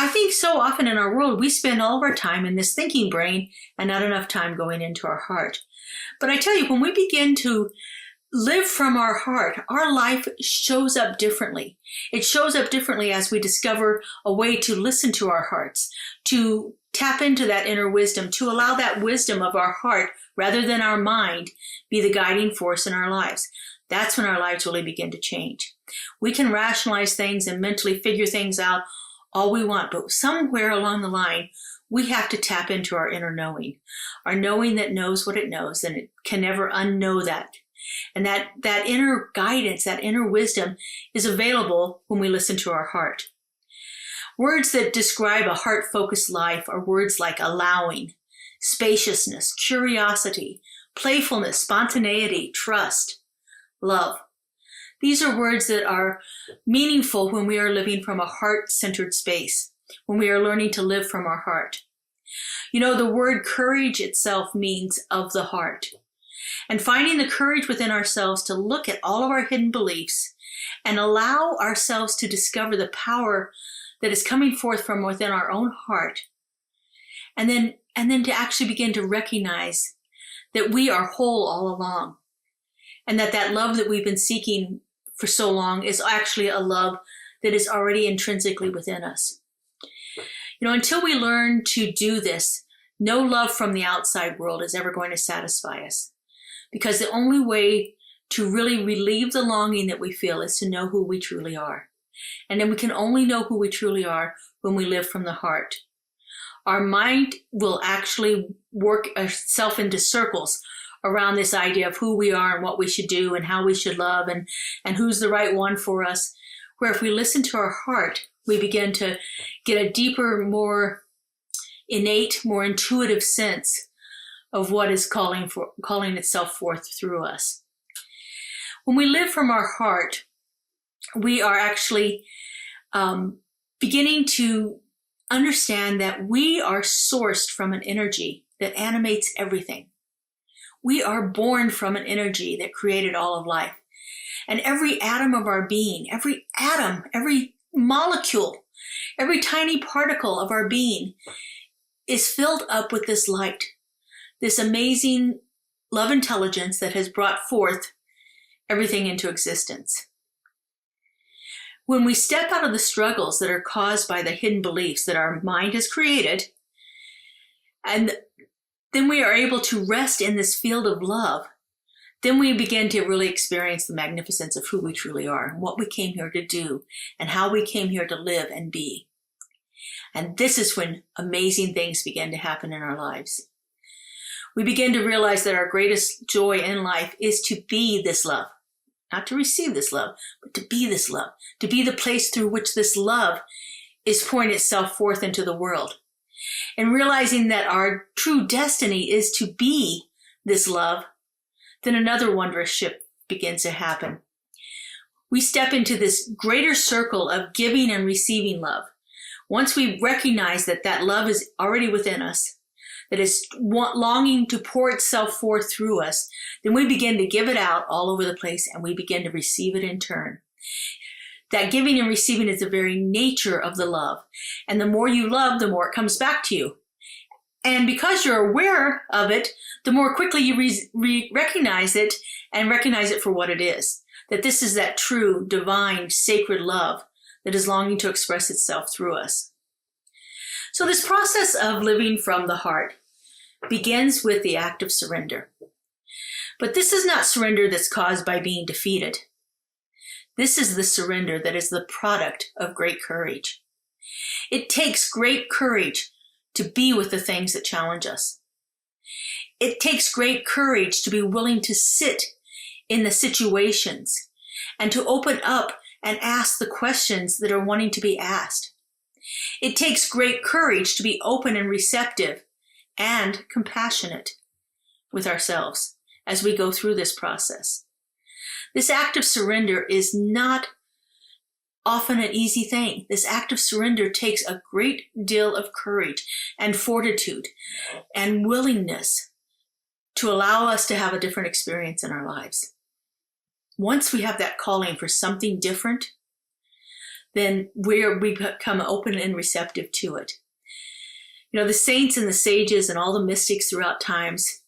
I think so often in our world, we spend all of our time in this thinking brain and not enough time going into our heart. But I tell you, when we begin to live from our heart, our life shows up differently. It shows up differently as we discover a way to listen to our hearts, to tap into that inner wisdom, to allow that wisdom of our heart rather than our mind be the guiding force in our lives. That's when our lives really begin to change. We can rationalize things and mentally figure things out all we want, but somewhere along the line, we have to tap into our inner knowing, our knowing that knows what it knows, and it can never unknow that. And that inner guidance, that inner wisdom is available when we listen to our heart. Words that describe a heart-focused life are words like allowing, spaciousness, curiosity, playfulness, spontaneity, trust, love. These are words that are meaningful when we are living from a heart-centered space, when we are learning to live from our heart. You know, the word courage itself means of the heart. And finding the courage within ourselves to look at all of our hidden beliefs and allow ourselves to discover the power that is coming forth from within our own heart. And then to actually begin to recognize that we are whole all along. And that love that we've been seeking for so long is actually a love that is already intrinsically within us. You know, until we learn to do this, no love from the outside world is ever going to satisfy us. Because the only way to really relieve the longing that we feel is to know who we truly are. And then we can only know who we truly are when we live from the heart. Our mind will actually work itself into circles around this idea of who we are and what we should do and how we should love and who's the right one for us. Where if we listen to our heart, we begin to get a deeper, more innate, more intuitive sense of what is calling itself forth through us. When we live from our heart, we are actually beginning to understand that we are sourced from an energy that animates everything. We are born from an energy that created all of life. And every atom of our being, every atom, every molecule, every tiny particle of our being is filled up with this light, this amazing love intelligence that has brought forth everything into existence. When we step out of the struggles that are caused by the hidden beliefs that our mind has created, and then we are able to rest in this field of love, then we begin to really experience the magnificence of who we truly are and what we came here to do and how we came here to live and be. And this is when amazing things begin to happen in our lives. We begin to realize that our greatest joy in life is to be this love. Not to receive this love, but to be this love. To be the place through which this love is pouring itself forth into the world. And realizing that our true destiny is to be this love, then another wondrous shift begins to happen. We step into this greater circle of giving and receiving love. Once we recognize that that love is already within us, that is longing to pour itself forth through us, then we begin to give it out all over the place and we begin to receive it in turn. That giving and receiving is the very nature of the love. And the more you love, the more it comes back to you. And because you're aware of it, the more quickly you recognize it and recognize it for what it is. That this is that true, divine, sacred love that is longing to express itself through us. So this process of living from the heart begins with the act of surrender. But this is not surrender that's caused by being defeated. This is the surrender that is the product of great courage. It takes great courage to be with the things that challenge us. It takes great courage to be willing to sit in the situations and to open up and ask the questions that are wanting to be asked. It takes great courage to be open and receptive and compassionate with ourselves as we go through this process. This act of surrender is not often an easy thing. This act of surrender takes a great deal of courage and fortitude and willingness to allow us to have a different experience in our lives. Once we have that calling for something different, then we become open and receptive to it. The saints and the sages and all the mystics throughout times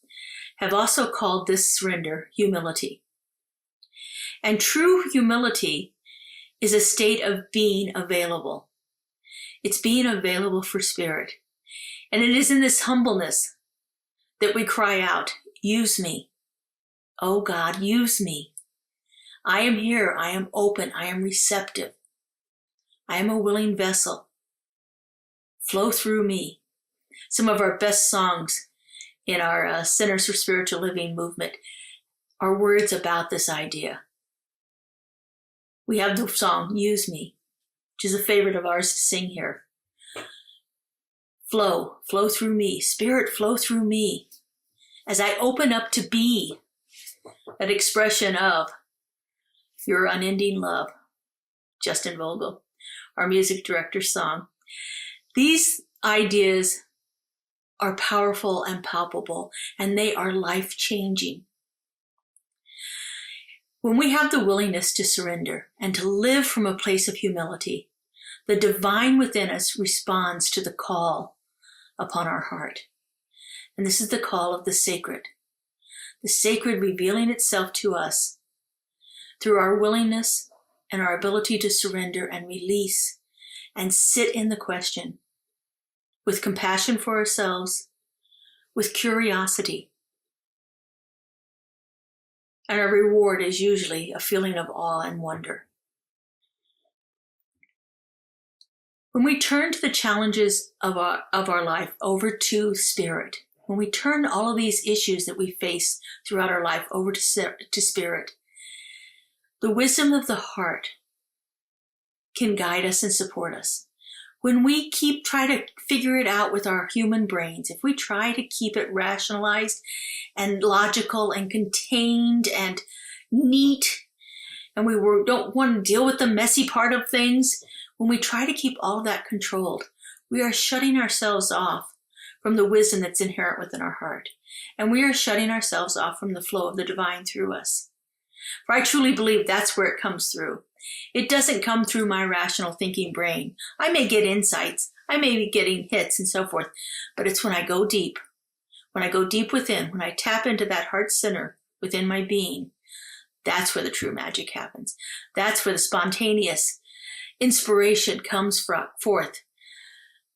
have also called this surrender humility. And true humility is a state of being available. It's being available for spirit. And it is in this humbleness that we cry out, use me. Oh God, use me. I am here. I am open. I am receptive. I am a willing vessel. Flow through me. Some of our best songs in our Centers for Spiritual Living movement are words about this idea. We have the song, Use Me, which is a favorite of ours to sing here. Flow through me. Spirit, flow through me. As I open up to be that expression of your unending love. Justin Vogel, our music director's song. These ideas are powerful and palpable, and they are life-changing. When we have the willingness to surrender and to live from a place of humility, the divine within us responds to the call upon our heart. And this is the call of the sacred revealing itself to us through our willingness and our ability to surrender and release and sit in the question with compassion for ourselves, with curiosity. And our reward is usually a feeling of awe and wonder. When we turn to the challenges of our life over to spirit, when we turn all of these issues that we face throughout our life over to spirit, the wisdom of the heart can guide us and support us. When we try to figure it out with our human brains, if we try to keep it rationalized and logical and contained and neat, and we don't want to deal with the messy part of things, when we try to keep all of that controlled, we are shutting ourselves off from the wisdom that's inherent within our heart. And we are shutting ourselves off from the flow of the divine through us. For I truly believe that's where it comes through. It doesn't come through my rational thinking brain. I may get insights, I may be getting hits and so forth, but it's when I go deep within, when I tap into that heart center within my being, that's where the true magic happens. That's where the spontaneous inspiration comes forth.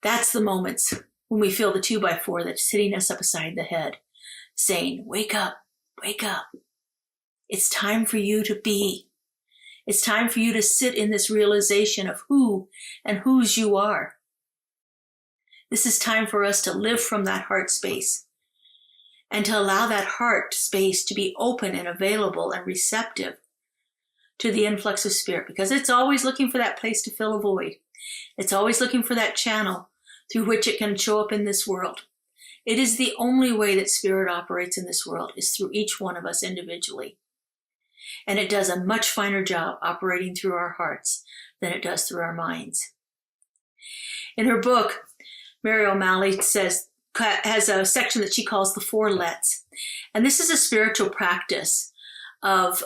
That's the moments when we feel the 2x4 that's hitting us up beside the head, saying, wake up, wake up. It's time for you to be. It's time for you to sit in this realization of who and whose you are. This is time for us to live from that heart space and to allow that heart space to be open and available and receptive to the influx of spirit, because it's always looking for that place to fill a void. It's always looking for that channel through which it can show up in this world. It is the only way that spirit operates in this world, is through each one of us individually. And it does a much finer job operating through our hearts than it does through our minds. In her book, Mary O'Malley has a section that she calls the 4 lets. And this is a spiritual practice of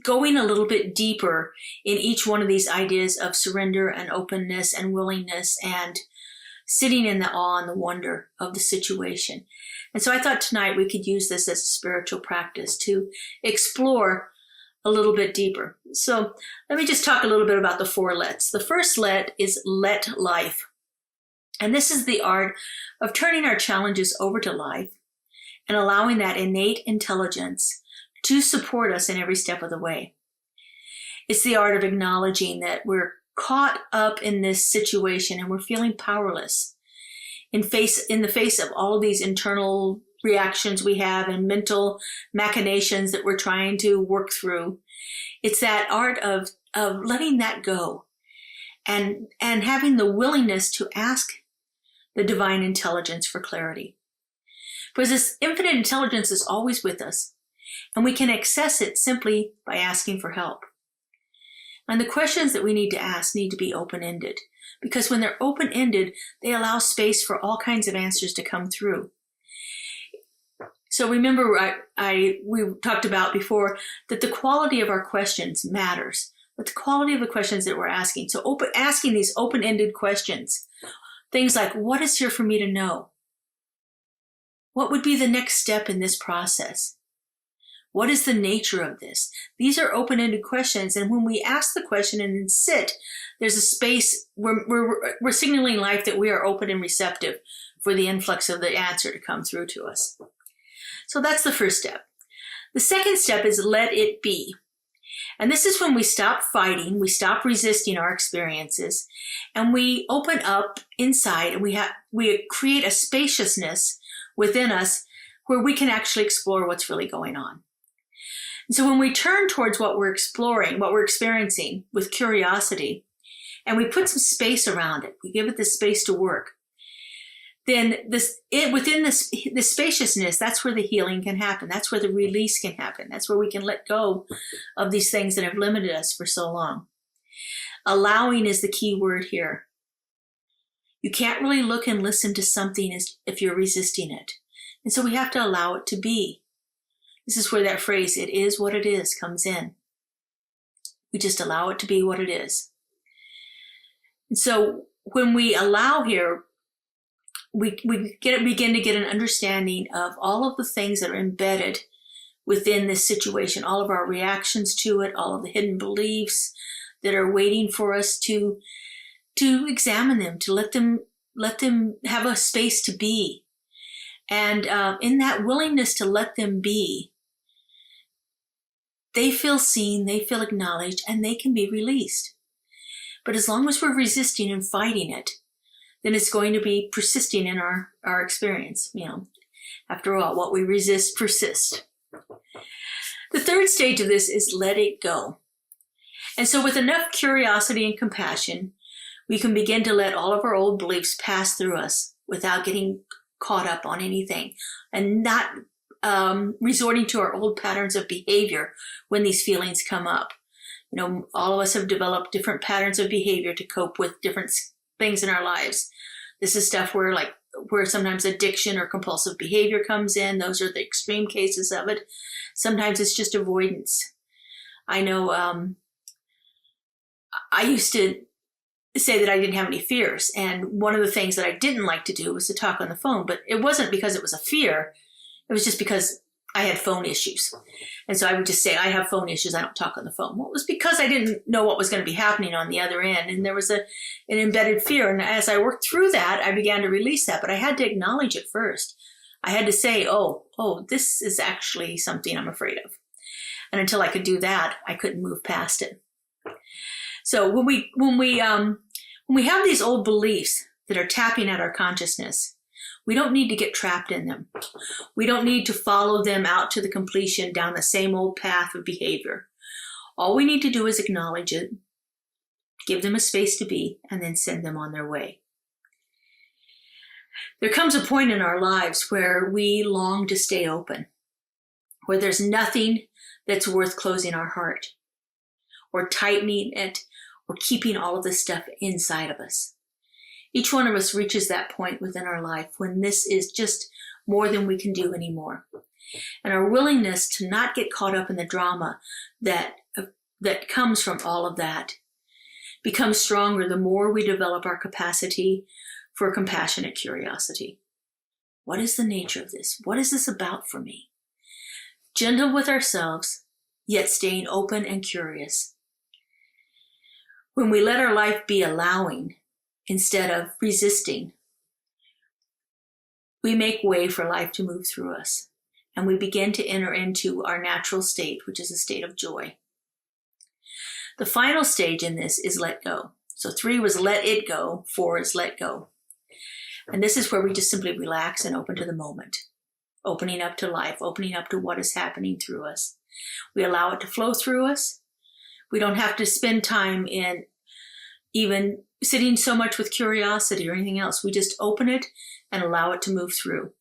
going a little bit deeper in each one of these ideas of surrender and openness and willingness and sitting in the awe and the wonder of the situation. And so I thought tonight we could use this as a spiritual practice to explore a little bit deeper. So let me just talk a little bit about the 4 lets. The first let is let life. And this is the art of turning our challenges over to life and allowing that innate intelligence to support us in every step of the way. It's the art of acknowledging that we're caught up in this situation and we're feeling powerless in the face of all of these internal reactions we have and mental machinations that we're trying to work through. It's that art of letting that go and having the willingness to ask the divine intelligence for clarity. Because this infinite intelligence is always with us, and we can access it simply by asking for help. And the questions that we need to ask need to be open-ended, because when they're open-ended, they allow space for all kinds of answers to come through. So remember, we talked about before that the quality of our questions matters. but the quality of the questions that we're asking. So asking these open-ended questions, things like, what is here for me to know? What would be the next step in this process? What is the nature of this? These are open-ended questions, and when we ask the question and then sit, there's a space where we're signaling life that we are open and receptive for the influx of the answer to come through to us. So that's the first step. The second step is let it be. And this is when we stop fighting, we stop resisting our experiences, and we open up inside, and we create a spaciousness within us where we can actually explore what's really going on. And so when we turn towards what we're exploring, what we're experiencing with curiosity, and we put some space around it, we give it the space to work, then within this spaciousness, that's where the healing can happen. That's where the release can happen. That's where we can let go of these things that have limited us for so long. Allowing is the key word here. You can't really look and listen to something if you're resisting it. And so we have to allow it to be. This is where that phrase, it is what it is, comes in. We just allow it to be what it is. And so when we allow here, we begin to get an understanding of all of the things that are embedded within this situation, all of our reactions to it, all of the hidden beliefs that are waiting for us to examine them, to let them have a space to be. And in that willingness to let them be, they feel seen, they feel acknowledged, and they can be released. But as long as we're resisting and fighting it, then it's going to be persisting in our experience. After all, what we resist persists. The third stage of this is let it go. And so with enough curiosity and compassion, we can begin to let all of our old beliefs pass through us without getting caught up on anything, and not resorting to our old patterns of behavior when these feelings come up. All of us have developed different patterns of behavior to cope with different things in our lives. This is stuff where sometimes addiction or compulsive behavior comes in. Those are the extreme cases of it. Sometimes it's just avoidance. I know I used to say that I didn't have any fears. And one of the things that I didn't like to do was to talk on the phone, but it wasn't because it was a fear. It was just because I had phone issues. And so I would just say, I have phone issues. I don't talk on the phone. Well, it was because I didn't know what was going to be happening on the other end. And there was an embedded fear. And as I worked through that, I began to release that, but I had to acknowledge it first. I had to say, oh, this is actually something I'm afraid of. And until I could do that, I couldn't move past it. So when we have these old beliefs that are tapping at our consciousness, we don't need to get trapped in them. We don't need to follow them out to the completion down the same old path of behavior. All we need to do is acknowledge it, give them a space to be, and then send them on their way. There comes a point in our lives where we long to stay open, where there's nothing that's worth closing our heart, or tightening it, or keeping all of this stuff inside of us. Each one of us reaches that point within our life when this is just more than we can do anymore. And our willingness to not get caught up in the drama that comes from all of that becomes stronger the more we develop our capacity for compassionate curiosity. What is the nature of this? What is this about for me? Gentle with ourselves, yet staying open and curious. When we let our life be allowing, instead of resisting, we make way for life to move through us, and we begin to enter into our natural state, which is a state of joy. The final stage in this is let go. So 3 was let it go, 4 is let go. And this is where we just simply relax and open to the moment, opening up to life, opening up to what is happening through us. We allow it to flow through us. We don't have to spend time in even sitting so much with curiosity or anything else. We just open it and allow it to move through.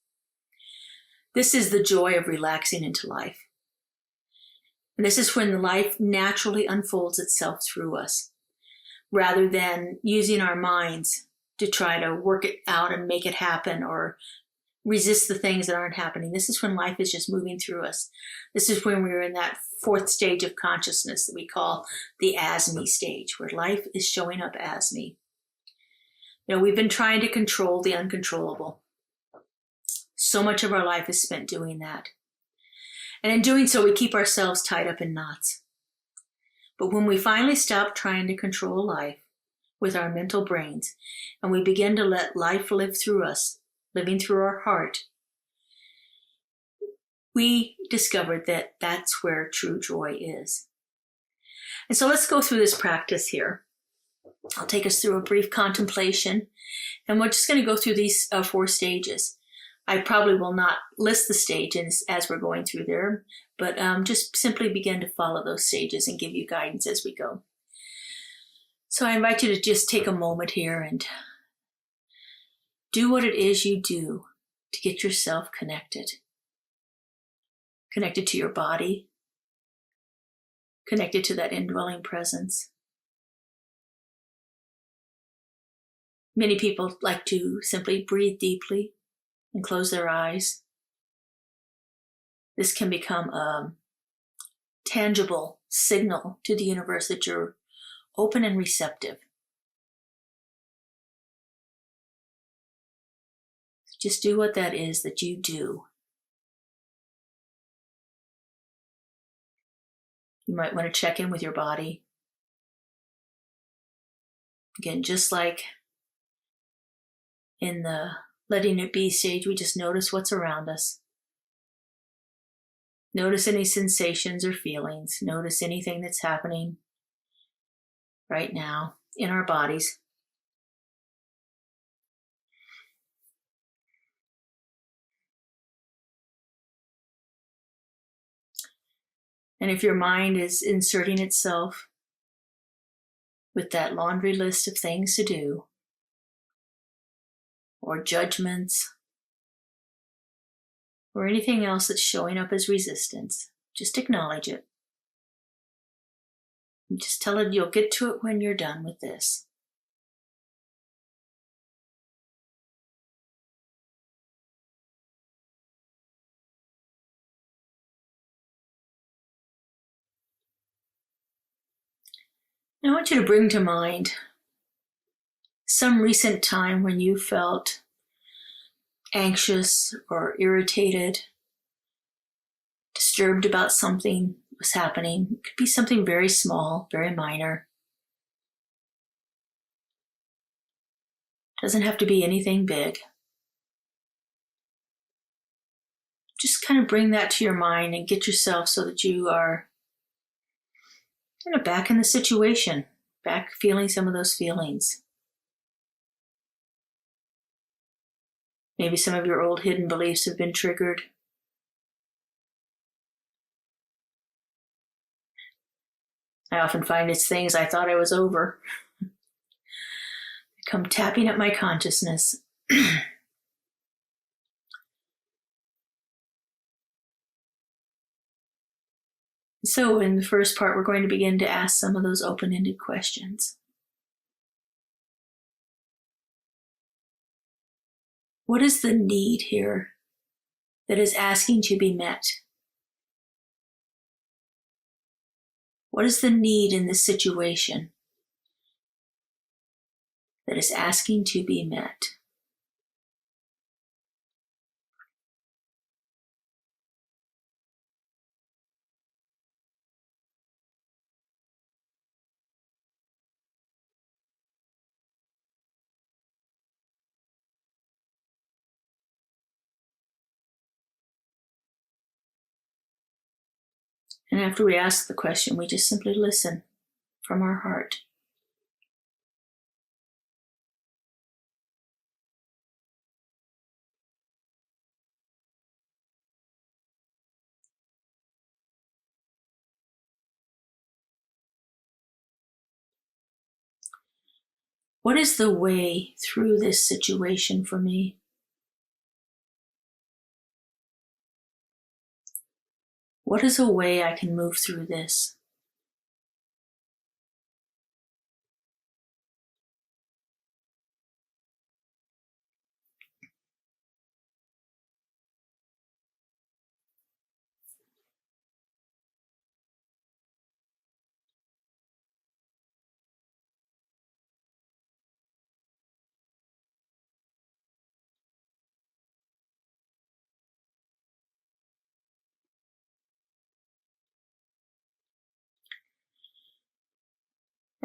This is the joy of relaxing into life. And this is when the life naturally unfolds itself through us, rather than using our minds to try to work it out and make it happen, or resist the things that aren't happening. This is when life is just moving through us. This is when we're in that fourth stage of consciousness that we call the as-me stage, where life is showing up as me. We've been trying to control the uncontrollable. So much of our life is spent doing that. And in doing so, we keep ourselves tied up in knots. But when we finally stop trying to control life with our mental brains, and we begin to let life live through us, living through our heart, we discovered that that's where true joy is. And so let's go through this practice here. I'll take us through a brief contemplation, and we're just going to go through these 4 stages. I probably will not list the stages as we're going through there, but just simply begin to follow those stages and give you guidance as we go. So I invite you to just take a moment here and do what it is you do to get yourself connected. Connected to your body, connected to that indwelling presence. Many people like to simply breathe deeply and close their eyes. This can become a tangible signal to the universe that you're open and receptive. Just do what that is that you do. You might want to check in with your body. Again, just like in the letting it be stage, we just notice what's around us. Notice any sensations or feelings. Notice anything that's happening right now in our bodies. And if your mind is inserting itself with that laundry list of things to do, or judgments, or anything else that's showing up as resistance, just acknowledge it. And just tell it you'll get to it when you're done with this. I want you to bring to mind some recent time when you felt anxious or irritated, disturbed about something was happening. It could be something very small, very minor. It doesn't have to be anything big. Just kind of bring that to your mind and get yourself so that you are back in the situation, back feeling some of those feelings. Maybe some of your old hidden beliefs have been triggered. I often find it's things I thought I was over. They come tapping at my consciousness. So in the first part, we're going to begin to ask some of those open-ended questions. What is the need here that is asking to be met? What is the need in this situation that is asking to be met? And after we ask the question, we just simply listen from our heart. What is the way through this situation for me? What is a way I can move through this?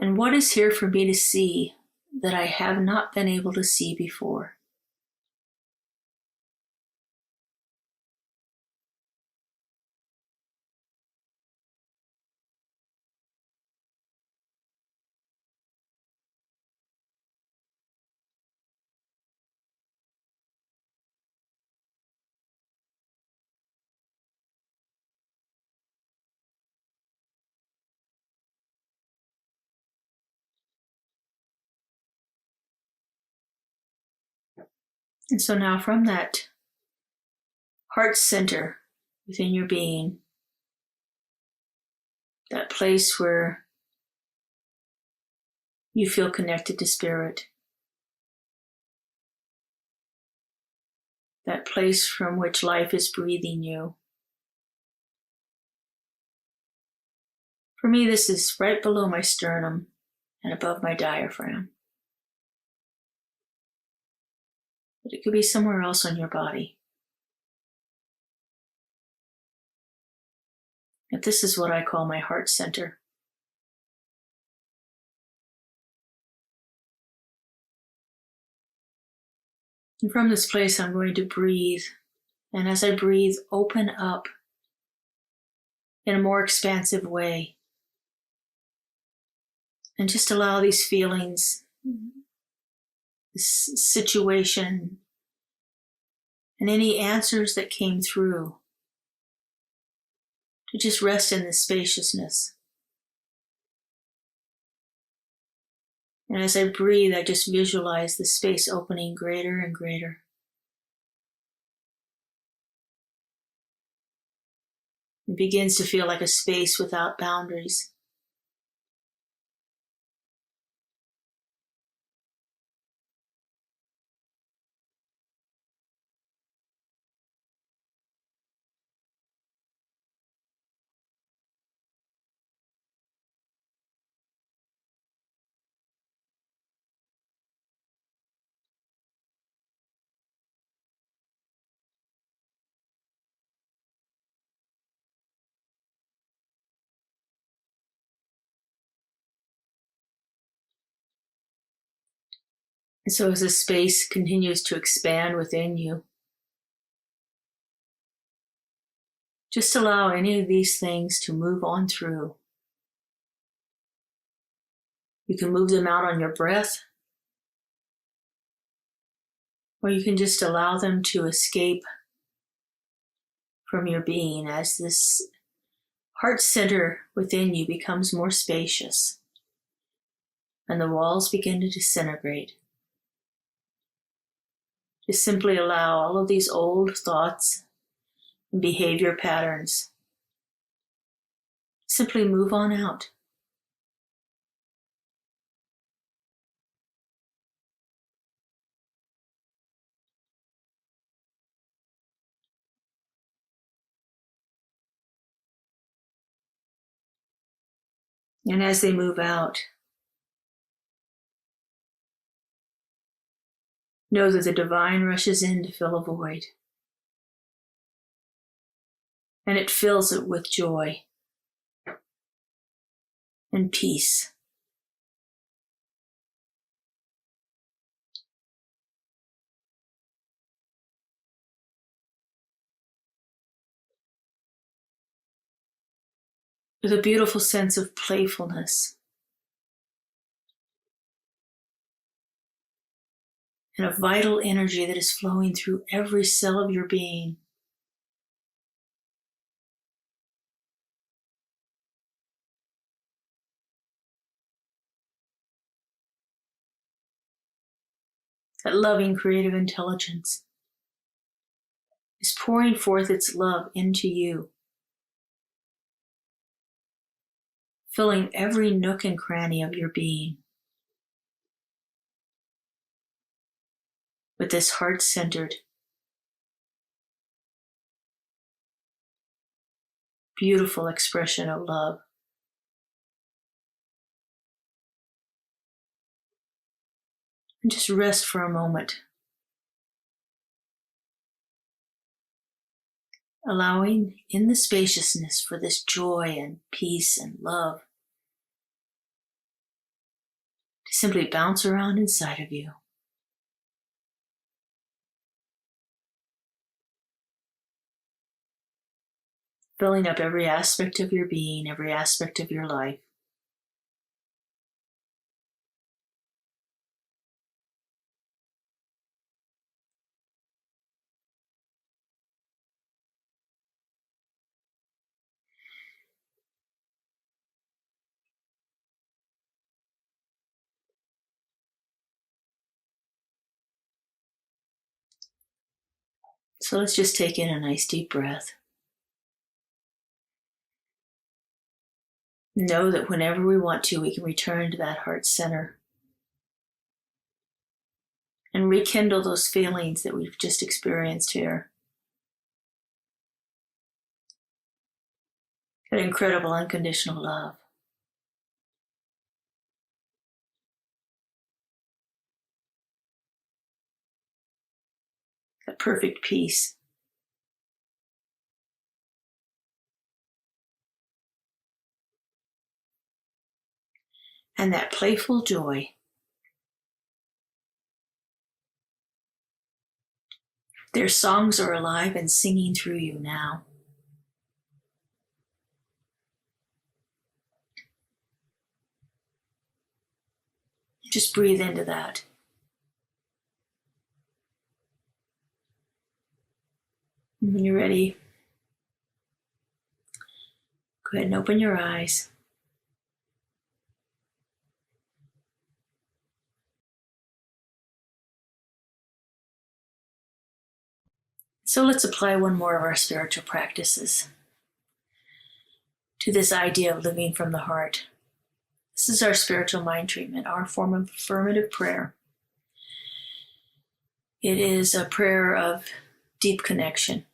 And what is here for me to see that I have not been able to see before? And so now from that heart center within your being, that place where you feel connected to spirit, that place from which life is breathing you. For me, this is right below my sternum and above my diaphragm. But it could be somewhere else on your body. But this is what I call my heart center. And from this place, I'm going to breathe. And as I breathe, open up in a more expansive way. And just allow these feelings, this situation, and any answers that came through to just rest in this spaciousness. And as I breathe, I just visualize the space opening greater and greater. It begins to feel like a space without boundaries. And so as the space continues to expand within you, just allow any of these things to move on through. You can move them out on your breath, or you can just allow them to escape from your being as this heart center within you becomes more spacious and the walls begin to disintegrate. Just simply allow all of these old thoughts and behavior patterns. Simply move on out. And as they move out, know that the divine rushes in to fill a void. And it fills it with joy and peace. With a beautiful sense of playfulness and a vital energy that is flowing through every cell of your being. That loving creative intelligence is pouring forth its love into you, filling every nook and cranny of your being with this heart-centered, beautiful expression of love. And just rest for a moment, allowing in the spaciousness for this joy and peace and love to simply bounce around inside of you. Filling up every aspect of your being, every aspect of your life. So let's just take in a nice deep breath. Know that whenever we want to, we can return to that heart center and rekindle those feelings that we've just experienced here. That incredible unconditional love. That perfect peace. And that playful joy. Their songs are alive and singing through you now. Just breathe into that. And when you're ready, go ahead and open your eyes. So let's apply one more of our spiritual practices to this idea of living from the heart. This is our spiritual mind treatment, our form of affirmative prayer. It is a prayer of deep connection,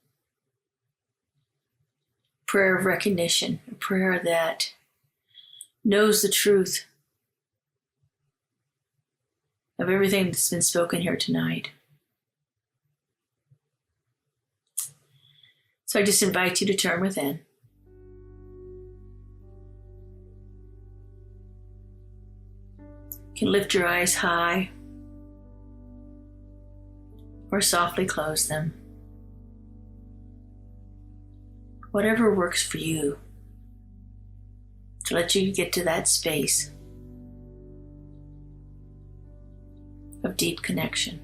prayer of recognition, a prayer that knows the truth of everything that's been spoken here tonight. So I just invite you to turn within. You can lift your eyes high or softly close them. Whatever works for you to let you get to that space of deep connection.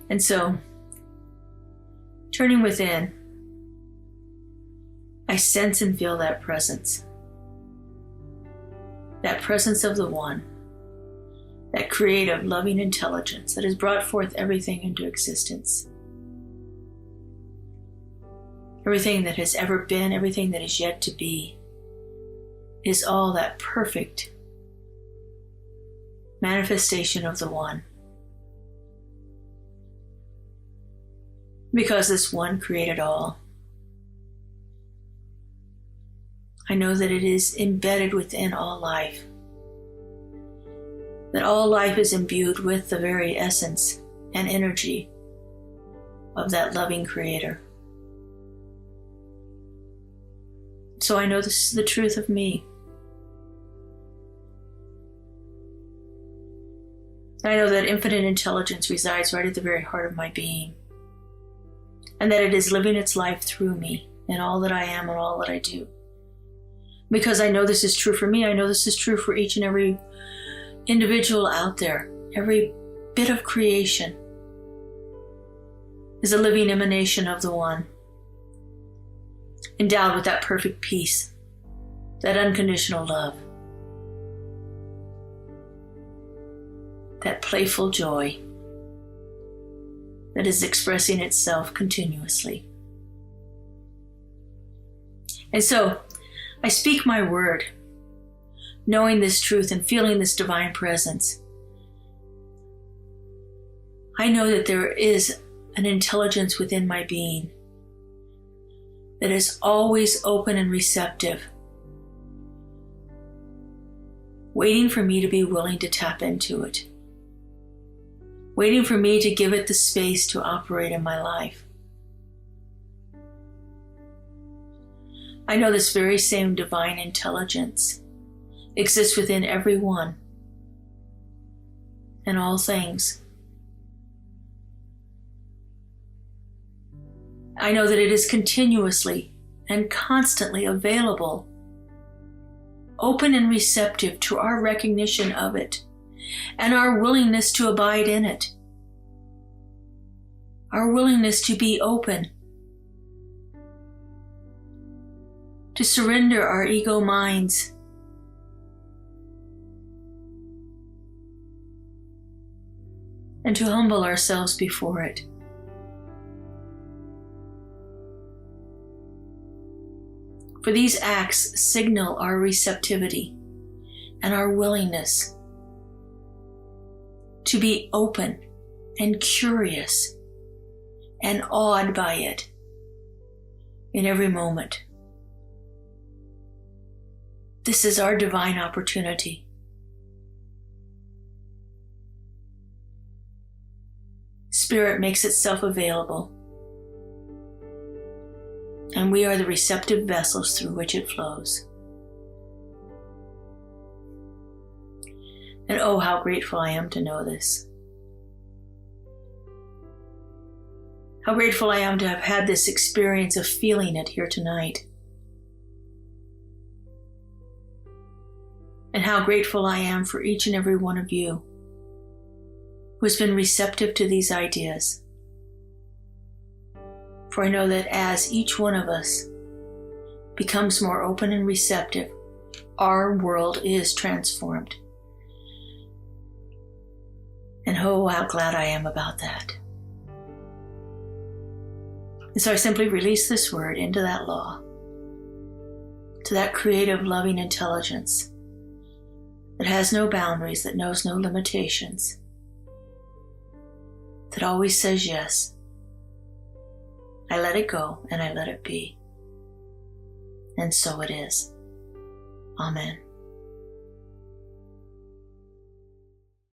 And so, turning within, I sense and feel that presence of the One, that creative, loving intelligence that has brought forth everything into existence. Everything that has ever been, everything that is yet to be, is all that perfect manifestation of the One. Because this One created all. I know that it is embedded within all life. That all life is imbued with the very essence and energy of that loving Creator. So I know this is the truth of me. I know that infinite intelligence resides right at the very heart of my being. And that it is living its life through me in all that I am and all that I do. Because I know this is true for me, I know this is true for each and every individual out there. Every bit of creation is a living emanation of the One, endowed with that perfect peace, that unconditional love, that playful joy that is expressing itself continuously. And so, I speak my word, knowing this truth and feeling this divine presence. I know that there is an intelligence within my being that is always open and receptive waiting for me to be willing to tap into it, waiting for me to give it the space to operate in my life. I know this very same divine intelligence exists within everyone and all things. I know that it is continuously and constantly available, open and receptive to our recognition of it and our willingness to abide in it, our willingness to be open, to surrender our ego minds, and to humble ourselves before it. For these acts signal our receptivity and our willingness to be open and curious and awed by it in every moment. This is our divine opportunity. Spirit makes itself available, and we are the receptive vessels through which it flows. And oh, how grateful I am to know this. How grateful I am to have had this experience of feeling it here tonight. And how grateful I am for each and every one of you who has been receptive to these ideas. For I know that as each one of us becomes more open and receptive, our world is transformed. And oh, how glad I am about that. And so I simply release this word into that law, to that creative, loving intelligence that has no boundaries, that knows no limitations, that always says yes. I let it go and I let it be. And so it is. Amen.